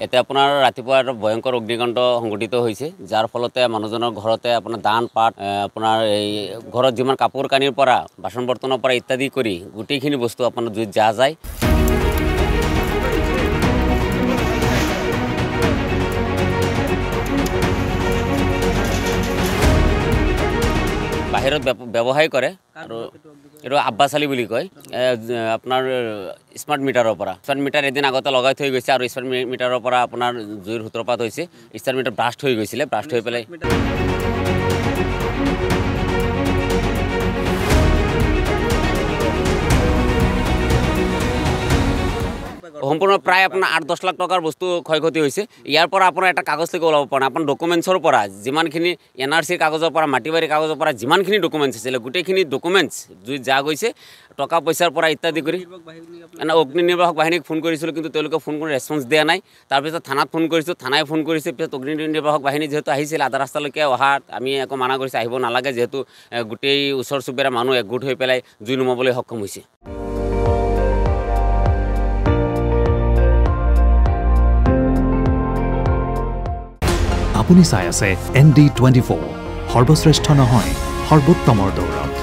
এতে আপোনাৰ ৰাতিপুৱা এটা ভয়ংকৰ অগ্নিকাণ্ড সংঘটিত হৈছে যাৰ ফলতে মানুহজনৰ ঘৰতে আপোনাৰ ধান পাত আপোনাৰ এই ঘৰত যিমান কাপোৰ কানিৰ পৰা বাচন বৰ্তনৰ পৰা ইত্যাদি কৰি গোটেইখিনি বস্তু আপোনাৰ জুইত যা যায় বাহিৰত ব্যৱসায় কৰে আৰু এটো আব্বাস আলী বুলি কয় আপোনাৰ স্মাৰ্ট মিটাৰৰ পৰা স্মাৰ্ট মিটাৰ এদিন আগতে লগাই থৈ গৈছে আৰু স্মাৰ্ট মিটাৰৰ পৰা আপোনাৰ জুইৰ সূত্ৰপাত হৈছে স্মাৰ্ট মিটাৰ ব্লাষ্ট হৈ গৈছিলে ব্লাষ্ট হৈ পেলাই সম্পূৰ্ণ প্ৰায় আপোনাৰ ৮-১০ লাখ টকাৰ বস্তু ক্ষয়ক্ষতি হৈছে ইয়াৰ পৰা আপোনাৰ এটা কাগজ লিখি ওলাব পৰা নাই আপোনাৰ ডকুমেণ্টছৰ পৰা যিমানখিনি এনআৰচিৰ কাগজৰ পৰা মাটিবাৰী কাগজৰ পৰা যিমানখিনি ডকুমেণ্টছ আছিলে গোটেইখিনি ডকুমেণ্টছ জুইত যা গৈছে টকা পইচাৰ পৰা ইত্যাদি কৰি অগ্নি নিৰ্বাপক বাহিনীক ফোন কৰিছিলোঁ কিন্তু তেওঁলোকে ফোন কৰি ৰেছপন্স দিয়া নাই তাৰপিছত থানাত ফোন কৰিছোঁ থানাই ফোন কৰিছে পিছত অগ্নি নিৰ্বাপক বাহিনী যিহেতু আহিছিল আধা ৰাস্তালৈকে অহাত আমি একো মানা কৰিছোঁ আহিব নালাগে যিহেতু গোটেই ওচৰ চুবুৰীয়া মানুহ একগোট হৈ পেলাই জুই নুমাবলৈ সক্ষম হৈছে আপুনি চাই আছে ND24 সৰ্বশ্ৰেষ্ঠ নহয় সৰ্বোত্তমৰ দৌৰত